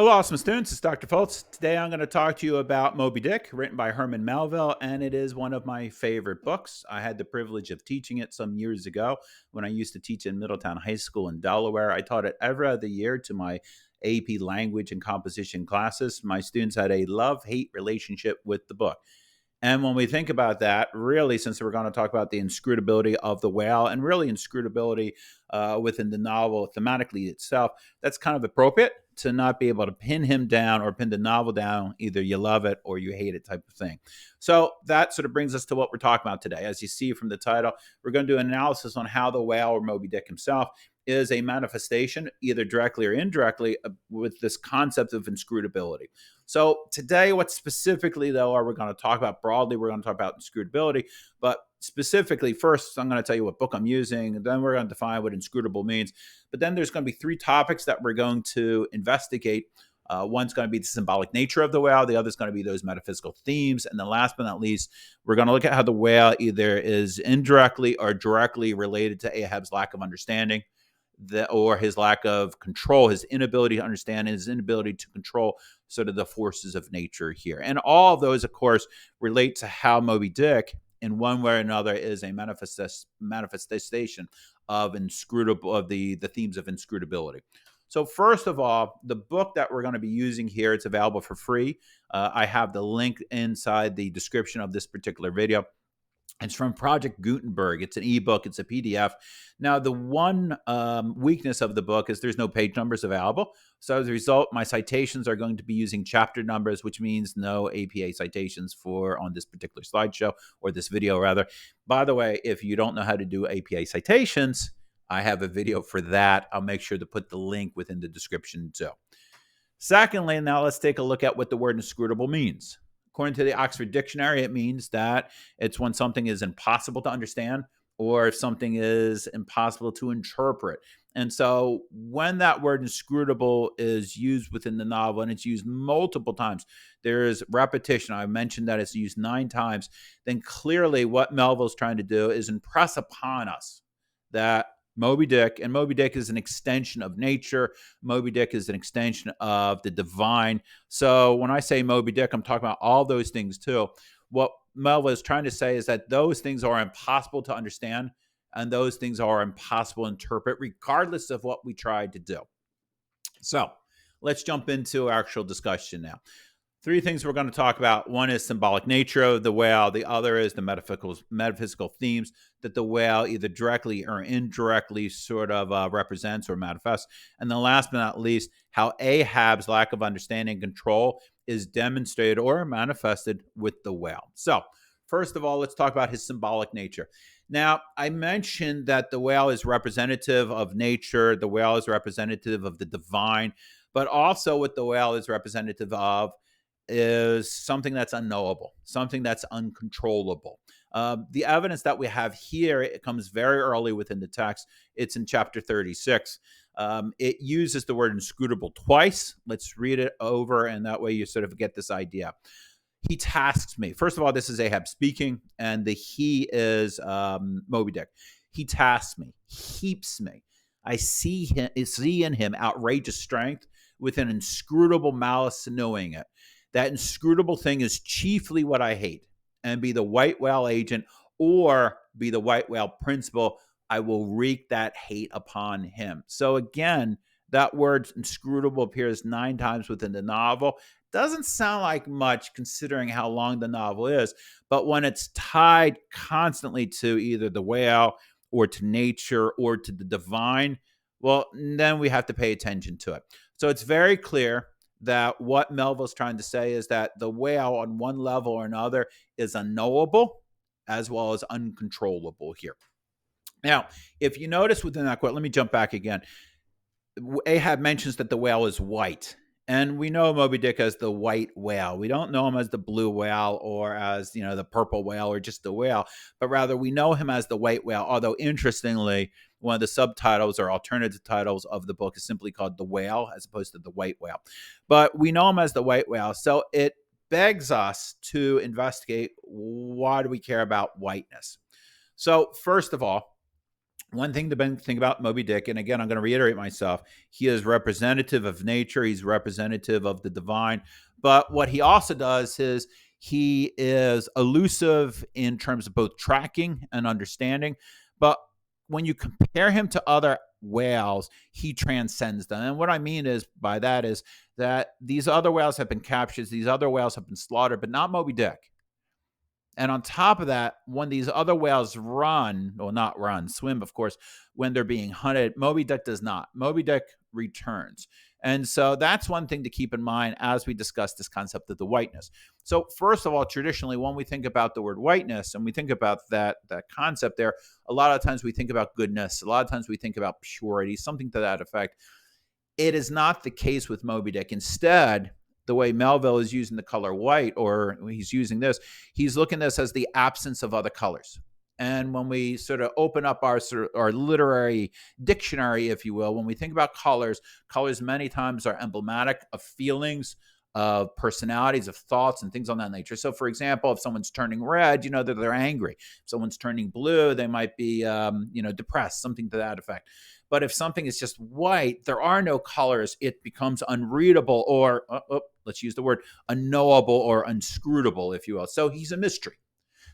Hello, awesome students. It's Dr. Foltz. Today I'm going to talk to you about Moby Dick, written by Herman Melville, and it is one of my favorite books. I had the privilege of teaching it some years ago when I used to teach in Middletown High School in Delaware. I taught it every other year to my AP language and composition classes. My students had a love-hate relationship with the book. And when we think about that, really, since we're going to talk about the inscrutability of the whale and really inscrutability within the novel thematically itself, that's kind of appropriate to not be able to pin him down or pin the novel down. Either you love it or you hate it type of thing. So that sort of brings us to what we're talking about today. As you see from the title, we're going to do an analysis on how the whale or Moby Dick himself is a manifestation, either directly or indirectly, with this concept of inscrutability. So today, what specifically, though, are we going to talk about broadly? We're going to talk about inscrutability, but specifically, first, I'm going to tell you what book I'm using, and then we're going to define what inscrutable means. But then there's going to be three topics that we're going to investigate. One's going to be the symbolic nature of the whale. The other is going to be those metaphysical themes. And then last but not least, we're going to look at how the whale either is indirectly or directly related to Ahab's lack of understanding, or his lack of control, his inability to understand, his inability to control sort of the forces of nature here. And all of those, of course, relate to how Moby Dick, in one way or another, is a manifestation of inscrutable, of the themes of inscrutability. So first of all, the book that we're going to be using here, it's available for free. I have the link inside the description of this particular video. It's from Project Gutenberg. It's an ebook. It's a PDF. Now, the one weakness of the book is there's no page numbers available. So as a result, my citations are going to be using chapter numbers, which means no APA citations on this particular slideshow, or this video rather. By the way, if you don't know how to do APA citations, I have a video for that. I'll make sure to put the link within the description too. Secondly, now let's take a look at what the word inscrutable means. According to the Oxford Dictionary, it means that it's when something is impossible to understand, or if something is impossible to interpret. And so when that word inscrutable is used within the novel, and it's used multiple times, there is repetition. I mentioned that it's used 9 times. Then clearly what Melville's trying to do is impress upon us that Moby Dick, and Moby Dick is an extension of nature. Moby Dick is an extension of the divine. So when I say Moby Dick, I'm talking about all those things too. What Melville is trying to say is that those things are impossible to understand, and those things are impossible to interpret, regardless of what we tried to do. So let's jump into our actual discussion now. 3 things we're going to talk about. One is symbolic nature of the whale. The other is the metaphysical themes that the whale either directly or indirectly sort of represents or manifests. And then last but not least, how Ahab's lack of understanding and control is demonstrated or manifested with the whale. So first of all, let's talk about his symbolic nature. Now, I mentioned that the whale is representative of nature. The whale is representative of the divine, but also what the whale is representative of is something that's unknowable, something that's uncontrollable. The evidence that we have here, it comes very early within the text. It's in chapter 36. It uses the word inscrutable twice. Let's read it over, and that way you sort of get this idea. He tasks me. First of all, this is Ahab speaking, and the he is Moby Dick. He tasks me, heaps me. I see in him outrageous strength with an inscrutable malice knowing it. That inscrutable thing is chiefly what I hate, and be the white whale agent or be the white whale principal, I will wreak that hate upon him. So again, that word inscrutable appears 9 times within the novel. Doesn't sound like much considering how long the novel is, but when it's tied constantly to either the whale or to nature or to the divine, well, then we have to pay attention to it. So it's very clear that what Melville's trying to say is that the whale on one level or another is unknowable as well as uncontrollable here. Now, if you notice within that quote, let me jump back again. Ahab mentions that the whale is white. And we know Moby Dick as the white whale. We don't know him as the blue whale or as, the purple whale or just the whale, but rather we know him as the white whale. Although interestingly, one of the subtitles or alternative titles of the book is simply called The Whale as opposed to the white whale. But we know him as the white whale. So it begs us to investigate, why do we care about whiteness? So first of all, One thing to think about Moby Dick, and again, I'm going to reiterate myself, he is representative of nature, he's representative of the divine. But what he also does is he is elusive in terms of both tracking and understanding. But when you compare him to other whales, he transcends them. And what I mean is by that is that these other whales have been captured, these other whales have been slaughtered, but not Moby Dick. And on top of that, when these other whales run, or not run, swim, of course, when they're being hunted, Moby Dick does not. Moby Dick returns. And so that's one thing to keep in mind as we discuss this concept of the whiteness. So, first of all, traditionally, when we think about the word whiteness and we think about that concept there, a lot of times we think about goodness. A lot of times we think about purity, something to that effect. It is not the case with Moby Dick. Instead, the way Melville is using the color white, or he's using this, he's looking at this as the absence of other colors. And when we sort of open up our literary dictionary, if you will, when we think about colors, colors many times are emblematic of feelings, of personalities, of thoughts, and things on that nature. So, for example, if someone's turning red, you know that they're angry. If someone's turning blue, they might be, depressed, something to that effect. But if something is just white, there are no colors, it becomes unreadable, or let's use the word unknowable or unscrutable, if you will. So he's a mystery.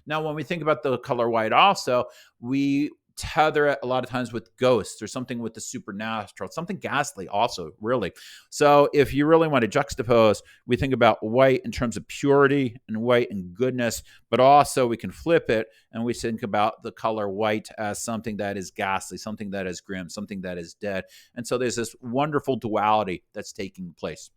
Now, when we think about the color white also, we tether it a lot of times with ghosts or something with the supernatural, something ghastly also, really. So if you really want to juxtapose, we think about white in terms of purity and white and goodness, but also we can flip it and we think about the color white as something that is ghastly, something that is grim, something that is dead. And so there's this wonderful duality that's taking place.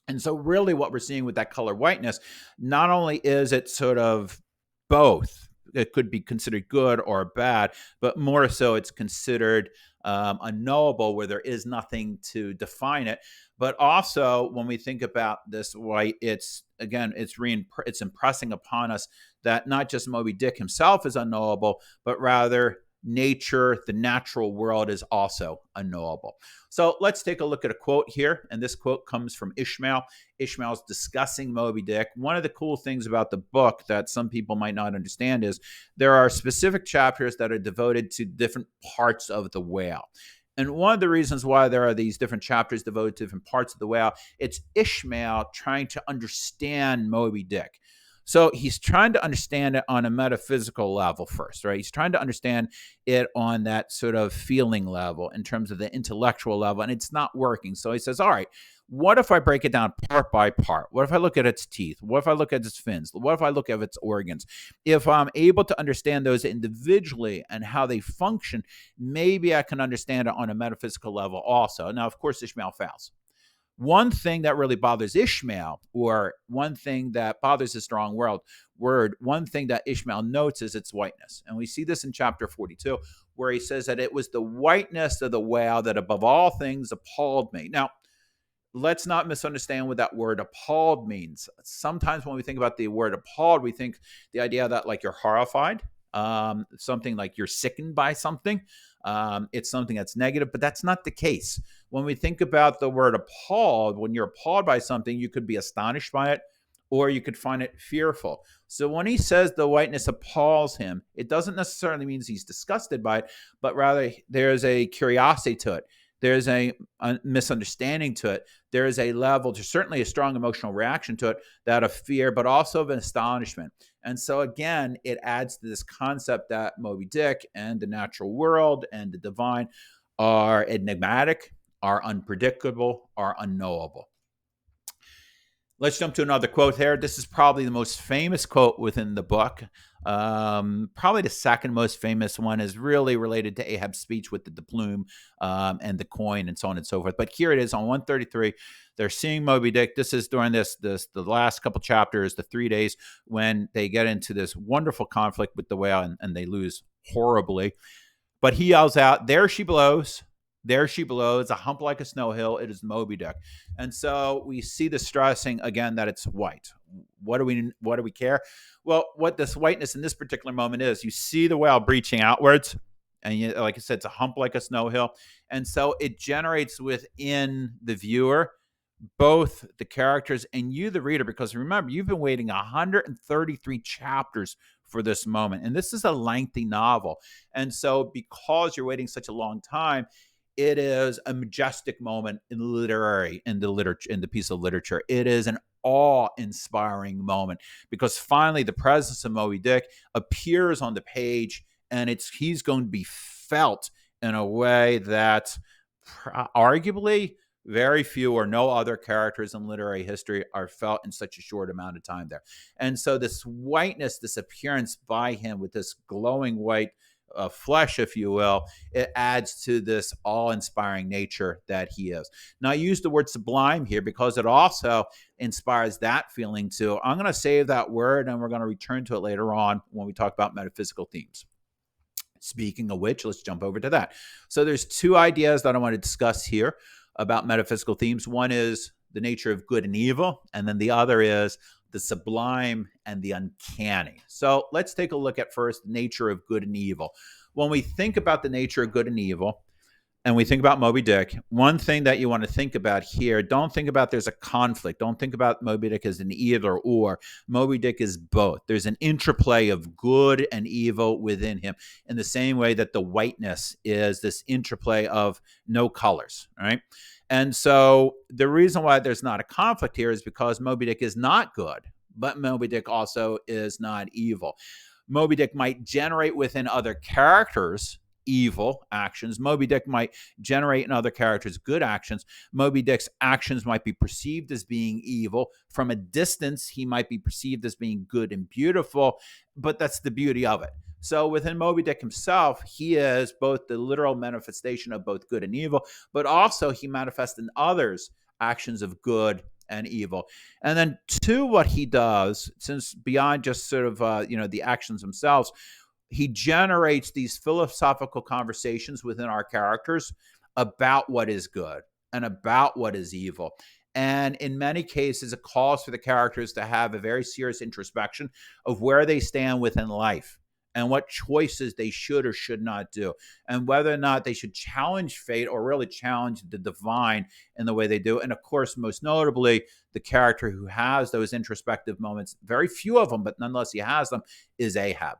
And so really what we're seeing with that color whiteness, not only is it sort of both, it could be considered good or bad, but more so it's considered unknowable, where there is nothing to define it. But also when we think about this white, it's again, it's impressing upon us that not just Moby Dick himself is unknowable, but rather nature, the natural world, is also unknowable. So let's take a look at a quote here. And this quote comes from Ishmael. Ishmael's discussing Moby Dick. One of the cool things about the book that some people might not understand is there are specific chapters that are devoted to different parts of the whale. And one of the reasons why there are these different chapters devoted to different parts of the whale, it's Ishmael trying to understand Moby Dick. So he's trying to understand it on a metaphysical level first, right? He's trying to understand it on that sort of feeling level in terms of the intellectual level, and it's not working. So he says, all right, what if I break it down part by part? What if I look at its teeth? What if I look at its fins? What if I look at its organs? If I'm able to understand those individually and how they function, maybe I can understand it on a metaphysical level also. Now, of course, Ishmael fails. One thing that really bothers Ishmael, or one thing that bothers a strong word, one thing that Ishmael notes is its whiteness. And we see this in chapter 42, where he says that it was the whiteness of the whale that above all things appalled me. Now, let's not misunderstand what that word appalled means. Sometimes when we think about the word appalled, we think the idea that like you're horrified, something like you're sickened by something. It's something that's negative, but that's not the case. When we think about the word appalled, when you're appalled by something, you could be astonished by it, or you could find it fearful. So when he says the whiteness appalls him, it doesn't necessarily mean he's disgusted by it, but rather there's a curiosity to it. There's a misunderstanding to it. There is a level, there's certainly a strong emotional reaction to it, that of fear, but also of an astonishment. And so again, it adds to this concept that Moby Dick and the natural world and the divine are enigmatic, are unpredictable, are unknowable. Let's jump to another quote here. This is probably the most famous quote within the book. Probably the second most famous one is really related to Ahab's speech with the plume and the coin and so on and so forth. But here it is on 133. They're seeing Moby Dick. This is during the last couple chapters, the 3 days, when they get into this wonderful conflict with the whale and they lose horribly. But he yells out, "There she blows. There she blows, a hump like a snow hill. It is Moby Dick." And so we see the stressing again that it's white. What do we care? Well, what this whiteness in this particular moment is, you see the whale breaching outwards, and like I said, it's a hump like a snow hill. And so it generates within the viewer both the characters and you, the reader, because remember, you've been waiting 133 chapters for this moment. And this is a lengthy novel. And so because you're waiting such a long time, it is a majestic moment in the piece of literature. It is an awe-inspiring moment because finally the presence of Moby Dick appears on the page, and he's going to be felt in a way that arguably very few or no other characters in literary history are felt in such a short amount of time there. And so this whiteness, this appearance by him with this glowing white flesh, if you will, it adds to this awe-inspiring nature that he is. Now, I use the word sublime here because it also inspires that feeling too. I'm going to save that word and we're going to return to it later on when we talk about metaphysical themes. Speaking of which, let's jump over to that. So there's two ideas that I want to discuss here about metaphysical themes. One is the nature of good and evil, and then the other is the sublime and the uncanny. So let's take a look at first the nature of good and evil. When we think about the nature of good and evil, and we think about Moby Dick, one thing that you want to think about here, don't think about there's a conflict. Don't think about Moby Dick as an either or. Moby Dick is both. There's an interplay of good and evil within him in the same way that the whiteness is this interplay of no colors, right? And so the reason why there's not a conflict here is because Moby Dick is not good, but Moby Dick also is not evil. Moby Dick might generate within other characters evil actions. Moby Dick might generate in other characters good actions. Moby Dick's actions might be perceived as being evil. From a distance, he might be perceived as being good and beautiful, but that's the beauty of it. So within Moby Dick himself, he is both the literal manifestation of both good and evil, but also he manifests in others actions of good and evil. And then two, what he does, since beyond just sort of, the actions themselves, he generates these philosophical conversations within our characters about what is good and about what is evil. And in many cases, it calls for the characters to have a very serious introspection of where they stand within life and what choices they should or should not do, and whether or not they should challenge fate or really challenge the divine in the way they do. And of course, most notably, the character who has those introspective moments, very few of them, but nonetheless he has them, is Ahab.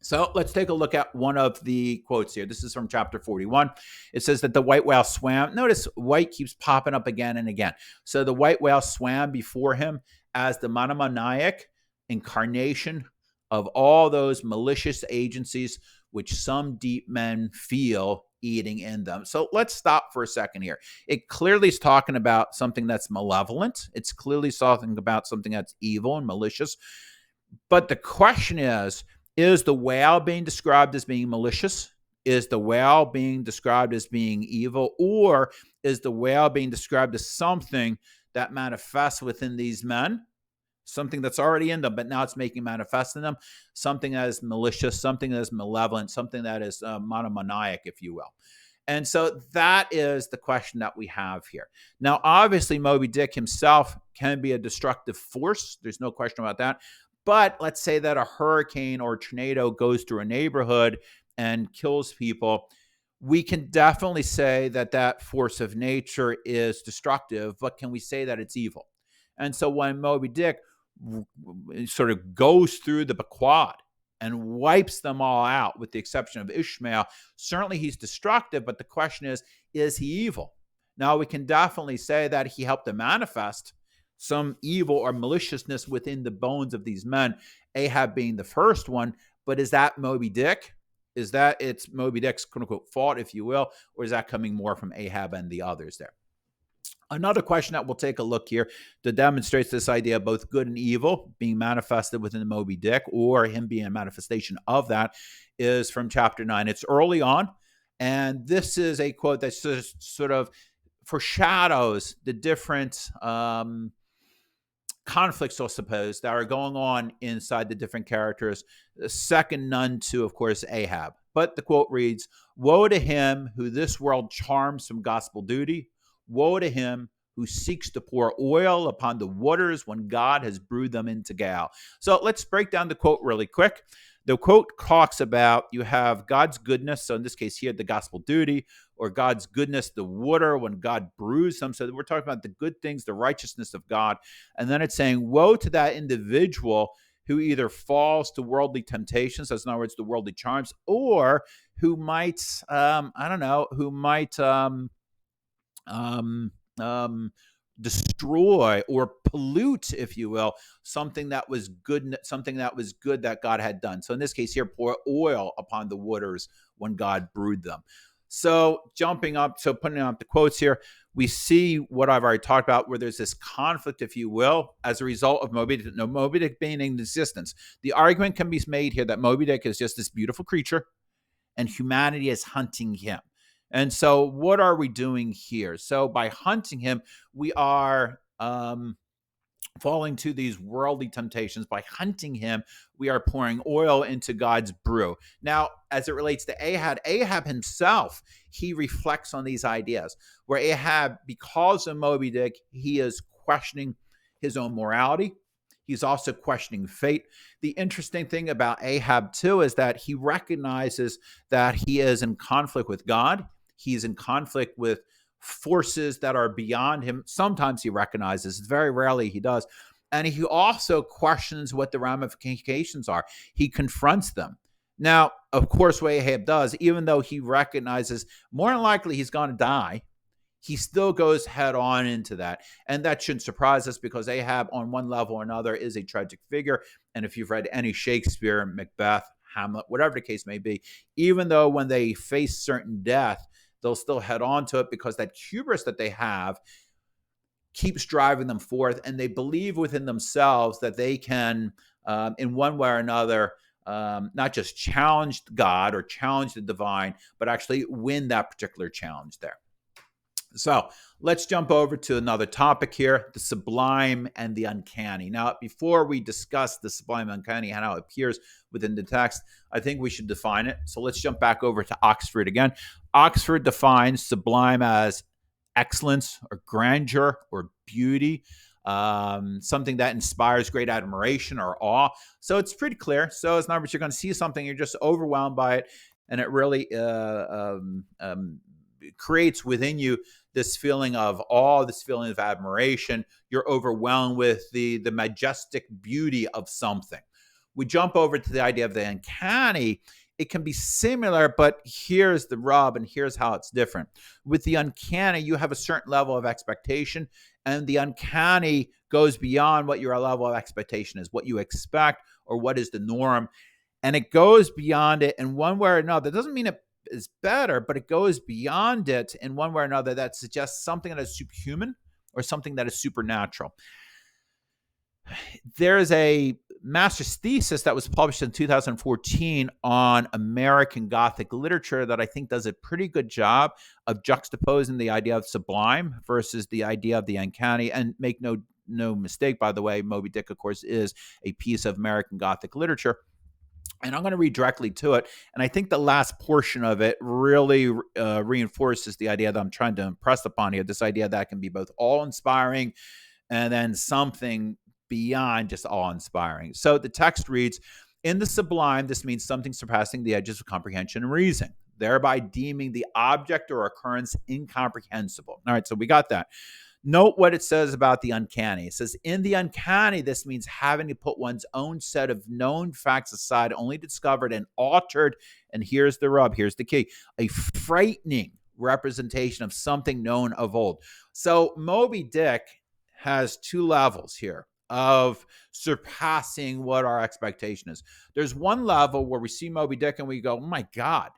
So let's take a look at one of the quotes here. This is from chapter 41. It says that the white whale swam. Notice white keeps popping up again and again. So the white whale swam before him as the monomaniac incarnation of all those malicious agencies which some deep men feel eating in them. So let's stop for a second here. It clearly is talking about something that's malevolent. It's clearly talking about something that's evil and malicious. But the question is the whale being described as being malicious? Is the whale being described as being evil? Or is the whale being described as something that manifests within these men? Something that's already in them, but now it's making manifest in them. Something that is malicious, something that is malevolent, something that is monomaniac, if you will. And so that is the question that we have here. Now, obviously, Moby Dick himself can be a destructive force. There's no question about that. But let's say that a hurricane or a tornado goes through a neighborhood and kills people. We can definitely say that that force of nature is destructive, but can we say that it's evil? And so when Moby Dick sort of goes through the Pequod and wipes them all out, with the exception of Ishmael, certainly he's destructive, but the question is he evil? Now, we can definitely say that he helped to manifest some evil or maliciousness within the bones of these men, Ahab being the first one. But is that Moby Dick? Is that it's Moby Dick's quote unquote fault, if you will, or is that coming more from Ahab and the others there? Another question that we'll take a look here that demonstrates this idea of both good and evil being manifested within the Moby Dick, or him being a manifestation of that, is from chapter 9. It's early on, and this is a quote that sort of foreshadows the different conflicts, I suppose, that are going on inside the different characters, second none to, of course, Ahab. But the quote reads, "Woe to him who this world charms from gospel duty. Woe to him who seeks to pour oil upon the waters when God has brewed them into gall." So let's break down the quote really quick. The quote talks about you have God's goodness, so in this case here, the gospel duty, or God's goodness, the water, when God brews them. So we're talking about the good things, the righteousness of God. And then it's saying, woe to that individual who either falls to worldly temptations, as in other words, the worldly charms, or who might, I don't know, who might um, um, destroy or pollute, if you will, something that was good, that God had done. So in this case here, pour oil upon the waters when God brewed them. So jumping up, so putting up the quotes here, we see what I've already talked about, where there's this conflict, if you will, as a result of Moby Dick. No, Moby Dick being in existence. The argument can be made here that Moby Dick is just this beautiful creature, and humanity is hunting him. And so, what are we doing here? So, by hunting him, we are falling to these worldly temptations. By hunting him, we are pouring oil into God's brew. Now, as it relates to Ahab himself, he reflects on these ideas, where Ahab, because of Moby Dick, he is questioning his own morality. He's also questioning fate. The interesting thing about Ahab, too, is that he recognizes that he is in conflict with God. He's in conflict with forces that are beyond him. Sometimes he recognizes, very rarely he does. And he also questions what the ramifications are. He confronts them. Now, of course, what Ahab does, even though he recognizes more than likely he's going to die, he still goes head on into that. And that shouldn't surprise us, because Ahab, on one level or another, is a tragic figure. And if you've read any Shakespeare, Macbeth, Hamlet, whatever the case may be, even though when they face certain death, they'll still head on to it, because that hubris that they have keeps driving them forth. And they believe within themselves that they can, in one way or another, not just challenge God or challenge the divine, but actually win that particular challenge there. So let's jump over to another topic here, the sublime and the uncanny. Now, before we discuss the sublime and uncanny and how it appears within the text, I think we should define it. So let's jump back over to Oxford again. Oxford defines sublime as excellence or grandeur or beauty, something that inspires great admiration or awe. So it's pretty clear. So as numbers, you're going to see something, you're just overwhelmed by it, and it really creates within you this feeling of awe, this feeling of admiration. You're overwhelmed with the majestic beauty of something. We jump over to the idea of the uncanny. It can be similar, but here's the rub, and here's how it's different. With the uncanny, you have a certain level of expectation, and the uncanny goes beyond what your level of expectation is, what you expect or what is the norm. And it goes beyond it in one way or another. It doesn't mean it is better, but it goes beyond it in one way or another that suggests something that is superhuman or something that is supernatural. There is a master's thesis that was published in 2014 on American Gothic literature that I think does a pretty good job of juxtaposing the idea of sublime versus the idea of the uncanny. And make no mistake, by the way, Moby Dick, of course, is a piece of American Gothic literature. And I'm going to read directly to it. And I think the last portion of it really reinforces the idea that I'm trying to impress upon here, this idea that it can be both awe-inspiring and then something beyond just awe-inspiring. So the text reads, "In the sublime, this means something surpassing the edges of comprehension and reason, thereby deeming the object or occurrence incomprehensible." All right, so we got that. Note what it says about the uncanny. It says, in the uncanny, this means having to put one's own set of known facts aside, only discovered and altered, and here's the rub, here's the key, a frightening representation of something known of old. So Moby Dick has two levels here of surpassing what our expectation is. There's one level where we see Moby Dick and we go, oh my God,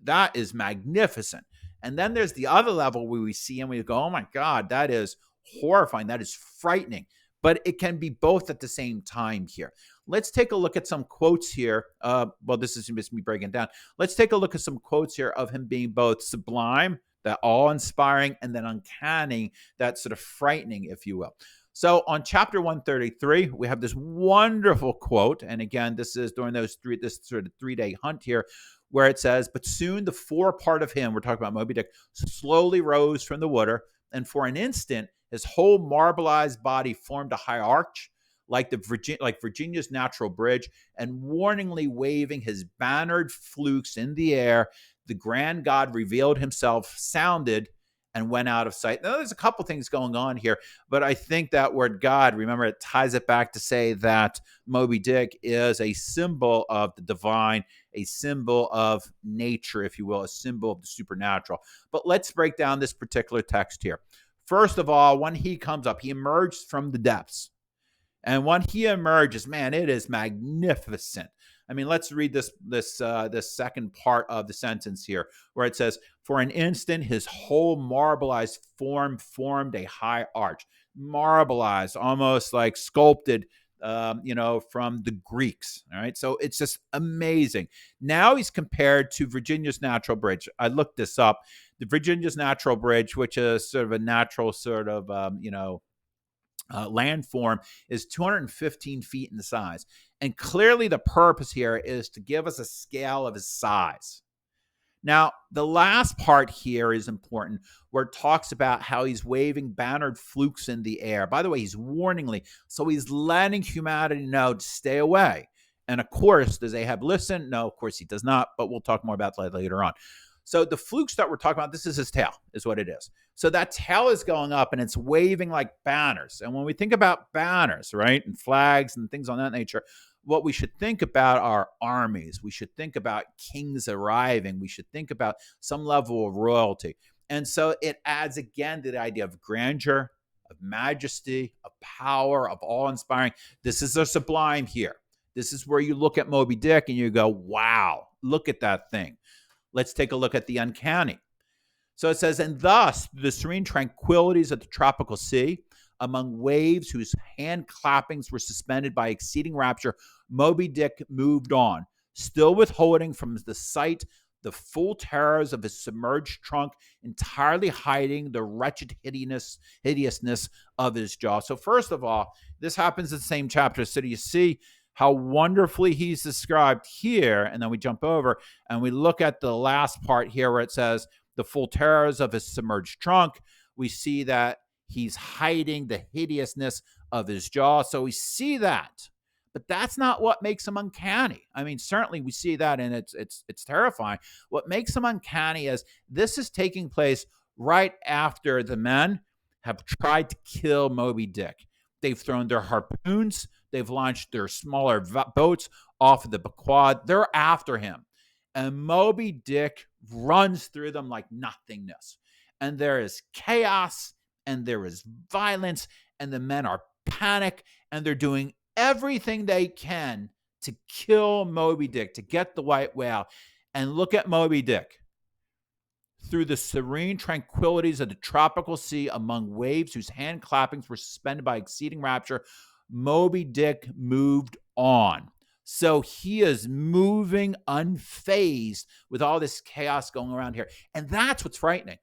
that is magnificent. And then there's the other level where we see him, we go, oh my God, that is horrifying. That is frightening. But it can be both at the same time here. Let's take a look at some quotes here. Well, this is just me breaking down. Let's take a look at some quotes here of him being both sublime, that awe-inspiring, and then uncanny, that sort of frightening, if you will. So on chapter 133, we have this wonderful quote. And again, this is during this sort of 3-day hunt here, where it says, but soon the forepart of him, we're talking about Moby Dick, slowly rose from the water, and for an instant, his whole marbleized body formed a high arch, like Virginia's natural bridge, and warningly waving his bannered flukes in the air, the grand god revealed himself, sounded, and went out of sight. Now, there's a couple things going on here, but I think that word God, remember, it ties it back to say that Moby Dick is a symbol of the divine, a symbol of nature, if you will, a symbol of the supernatural. But let's break down this particular text here. First of all, when he comes up, he emerged from the depths. And when he emerges, man, it is magnificent. I mean, let's read this second part of the sentence here, where it says, "For an instant, his whole marbleized form formed a high arch." Marbleized, almost like sculpted, from the Greeks. All right, so it's just amazing. Now he's compared to Virginia's Natural Bridge. I looked this up. The Virginia's Natural Bridge, which is sort of a natural sort of landform, is 215 feet in size. And clearly the purpose here is to give us a scale of his size. Now, the last part here is important, where it talks about how he's waving bannered flukes in the air. By the way, he's warningly, so he's letting humanity know to stay away. And of course, does Ahab listen? No, of course he does not, but we'll talk more about that later on. So the flukes that we're talking about, this is his tail, is what it is. So that tail is going up and it's waving like banners. And when we think about banners, right, and flags and things on that nature, what we should think about are armies. We should think about kings arriving. We should think about some level of royalty. And so it adds again to the idea of grandeur, of majesty, of power, of awe-inspiring. This is a sublime here. This is where you look at Moby Dick and you go, wow, look at that thing. Let's take a look at the uncanny. So it says, "And thus the serene tranquilities of the tropical sea, among waves whose hand clappings were suspended by exceeding rapture, Moby Dick moved on, still withholding from the sight the full terrors of his submerged trunk, entirely hiding the wretched hideousness of his jaw." So first of all, this happens in the same chapter. So you see how wonderfully he's described here. And then we jump over and we look at the last part here where it says the full terrors of his submerged trunk. We see that he's hiding the hideousness of his jaw. So we see that. But that's not what makes him uncanny. I mean, certainly we see that and it's terrifying. What makes him uncanny is this is taking place right after the men have tried to kill Moby Dick. They've thrown their harpoons. They've launched their smaller boats off of the Pequod. They're after him. And Moby Dick runs through them like nothingness. And there is chaos and there is violence and the men are panicked and they're doing everything they can to kill Moby Dick, to get the white whale. And look at Moby Dick. Through the serene tranquilities of the tropical sea, among waves whose hand clappings were suspended by exceeding rapture, Moby Dick moved on. So he is moving unfazed with all this chaos going around here. And that's what's frightening.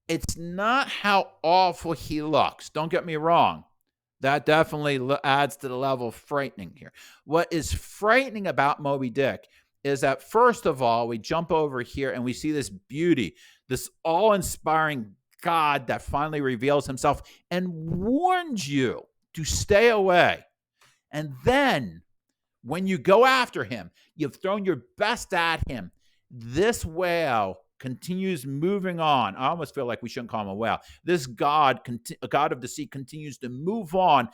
It's not how awful he looks. Don't get me wrong. That definitely adds to the level of frightening here. What is frightening about Moby Dick is that, first of all, we jump over here and we see this beauty, this awe-inspiring God that finally reveals himself and warns you to stay away. And then when you go after him, you've thrown your best at him. This whale continues moving on. I almost feel like we shouldn't call him a whale. This God, a God of the sea, continues to move on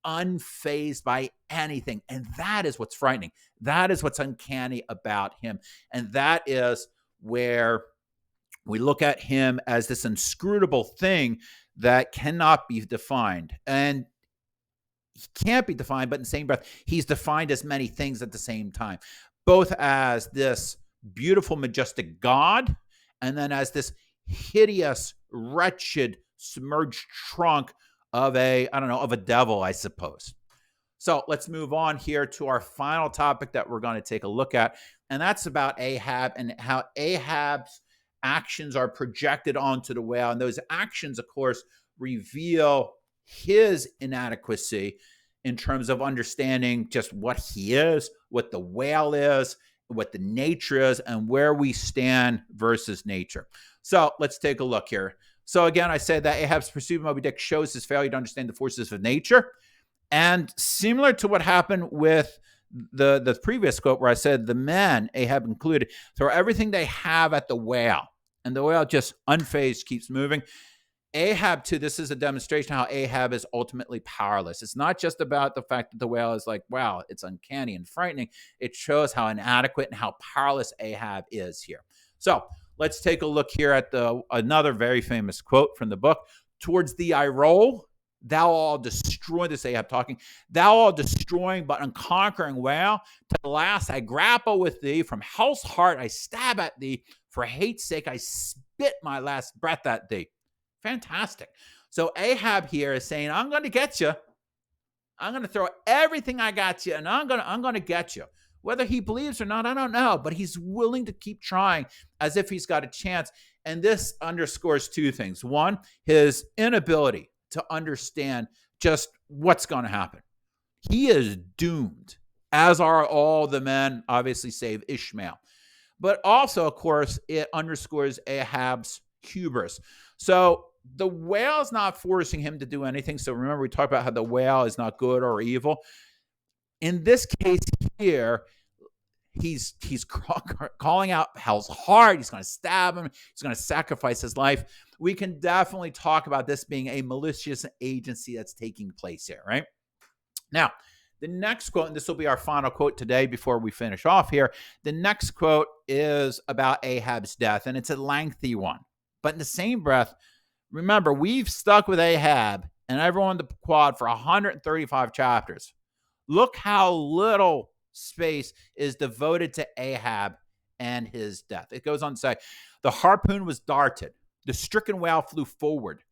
unfazed by anything. And that is what's frightening. That is what's uncanny about him. And that is where we look at him as this inscrutable thing that cannot be defined. And he can't be defined, but in the same breath, he's defined as many things at the same time, both as this beautiful, majestic God, and then as this hideous, wretched, submerged trunk of a devil, I suppose. So let's move on here to our final topic that we're going to take a look at, and that's about Ahab and how Ahab's actions are projected onto the whale. And those actions, of course, reveal his inadequacy in terms of understanding just what he is, what the whale is, what the nature is, and where we stand versus nature. So let's take a look here. So again, I said that Ahab's pursuit of Moby Dick shows his failure to understand the forces of nature. And similar to what happened with the previous quote where I said the men, Ahab included, throw everything they have at the whale. And the whale just unfazed keeps moving. Ahab, too, this is a demonstration how Ahab is ultimately powerless. It's not just about the fact that the whale is like, wow, it's uncanny and frightening. It shows how inadequate and how powerless Ahab is here. So let's take a look here at another very famous quote from the book. Towards thee I roll, thou all destroy, this Ahab talking, thou all destroying but unconquering whale. To the last I grapple with thee, from hell's heart I stab at thee, for hate's sake I spit my last breath at thee. Fantastic. So Ahab here is saying, I'm going to get you. I'm going to throw everything I got you, and I'm going to get you. Whether he believes or not, I don't know, but he's willing to keep trying as if he's got a chance. And this underscores two things. One, his inability to understand just what's going to happen. He is doomed, as are all the men, obviously save Ishmael. But also, of course, it underscores Ahab's hubris. So the whale is not forcing him to do anything. So remember, we talked about how the whale is not good or evil. In this case here, he's calling out hell's heart. He's going to stab him. He's going to sacrifice his life. We can definitely talk about this being a malicious agency that's taking place here, right? Now, the next quote, and this will be our final quote today before we finish off here. The next quote is about Ahab's death, and it's a lengthy one. But in the same breath, remember, we've stuck with Ahab and everyone in the quad for 135 chapters. Look how little space is devoted to Ahab and his death. It goes on to say, the harpoon was darted. The stricken whale flew forward.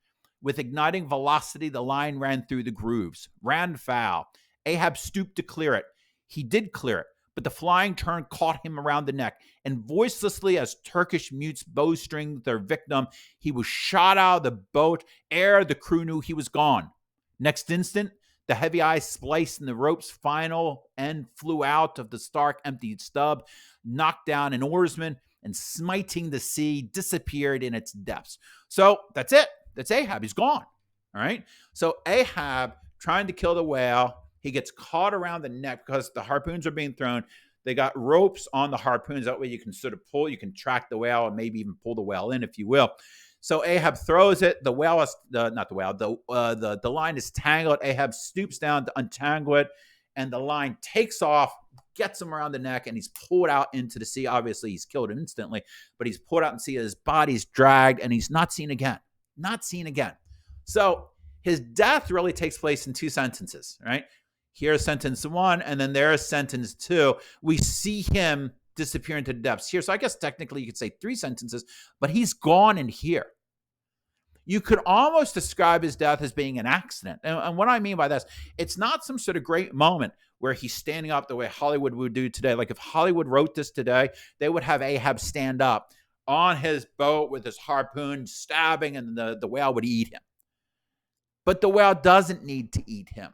With igniting velocity, the line ran through the grooves, ran foul. Ahab stooped to clear it. He did clear it, but the flying turn caught him around the neck, and voicelessly as Turkish mutes bowstring their victim, he was shot out of the boat ere the crew knew he was gone. Next instant, the heavy eye spliced in the rope's final end flew out of the stark empty stub, knocked down an oarsman, and smiting the sea, disappeared in its depths. So that's it. That's Ahab. He's gone. All right. So Ahab trying to kill the whale. He gets caught around the neck because the harpoons are being thrown. They got ropes on the harpoons. That way you can sort of pull, you can track the whale and maybe even pull the whale in, if you will. So Ahab throws it. The whale is, not the whale, the line is tangled. Ahab stoops down to untangle it, and the line takes off, gets him around the neck, and he's pulled out into the sea. Obviously, he's killed instantly, but he's pulled out and see his body's dragged, and he's not seen again. Not seen again. So his death really takes place in two sentences, right? Here's sentence one, and then there's sentence two. We see him disappear into the depths here. So I guess technically you could say three sentences, but he's gone in here. You could almost describe his death as being an accident. And what I mean by this, it's not some sort of great moment where he's standing up the way Hollywood would do today. Like if Hollywood wrote this today, they would have Ahab stand up on his boat with his harpoon stabbing, and the whale would eat him. But the whale doesn't need to eat him.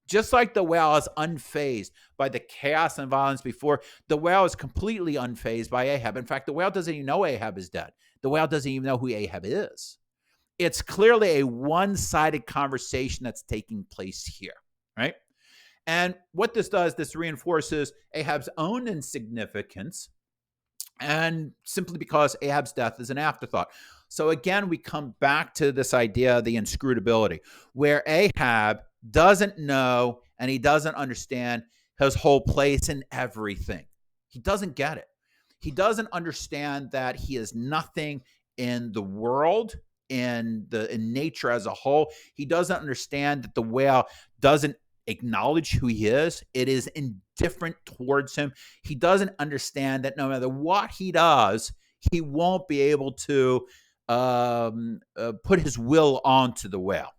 Just like the whale is unfazed by the chaos and violence before, the whale is completely unfazed by Ahab. In fact, the whale doesn't even know Ahab is dead. The whale doesn't even know who Ahab is. It's clearly a one-sided conversation that's taking place here, right? And what this does, this reinforces Ahab's own insignificance, and simply because Ahab's death is an afterthought. So again, we come back to this idea of the inscrutability, where Ahab doesn't know and he doesn't understand his whole place in everything. He doesn't get it. He doesn't understand that he is nothing in the world, in nature as a whole. He doesn't understand that the whale doesn't acknowledge who he is. It is indifferent towards him. He doesn't understand that no matter what he does, he won't be able to put his will onto the whale.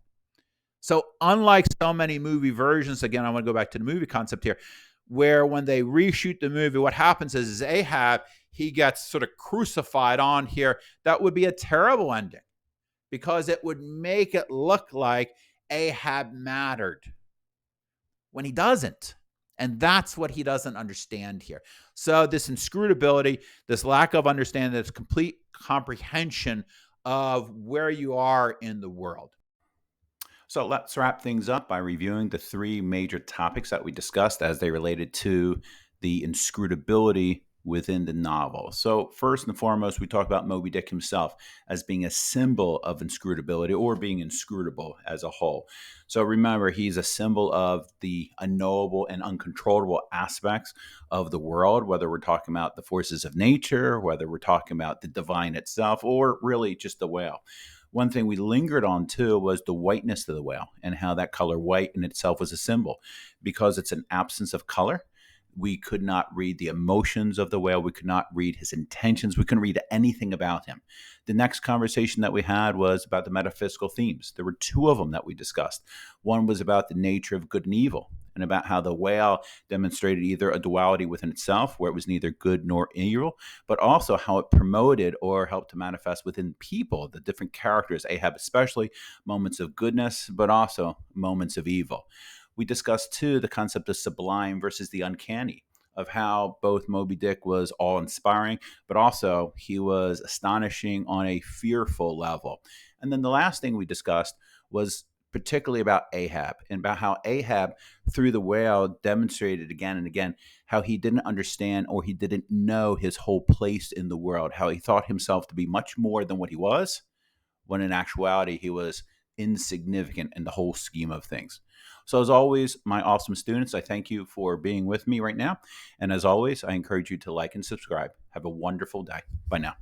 So unlike so many movie versions, again, I want to go back to the movie concept here, where when they reshoot the movie, what happens is Ahab, he gets sort of crucified on here. That would be a terrible ending because it would make it look like Ahab mattered when he doesn't. And that's what he doesn't understand here. So this inscrutability, this lack of understanding, this complete comprehension of where you are in the world. So let's wrap things up by reviewing the three major topics that we discussed as they related to the inscrutability within the novel. So, first and foremost, we talk about Moby Dick himself as being a symbol of inscrutability or being inscrutable as a whole. So, remember, he's a symbol of the unknowable and uncontrollable aspects of the world, whether we're talking about the forces of nature, whether we're talking about the divine itself, or really just the whale. One thing we lingered on too was the whiteness of the whale and how that color white in itself was a symbol. Because it's an absence of color, we could not read the emotions of the whale. We could not read his intentions. We couldn't read anything about him. The next conversation that we had was about the metaphysical themes. There were two of them that we discussed. One was about the nature of good and evil and about how the whale demonstrated either a duality within itself, where it was neither good nor evil, but also how it promoted or helped to manifest within people, the different characters, Ahab especially, moments of goodness, but also moments of evil. We discussed too the concept of sublime versus the uncanny, of how both Moby Dick was awe inspiring, but also he was astonishing on a fearful level. And then the last thing we discussed was particularly about Ahab and about how Ahab, through the whale, demonstrated again and again how he didn't understand or he didn't know his whole place in the world, how he thought himself to be much more than what he was, when in actuality he was insignificant in the whole scheme of things. So, as always, my awesome students, I thank you for being with me right now. And as always, I encourage you to like and subscribe. Have a wonderful day. Bye now.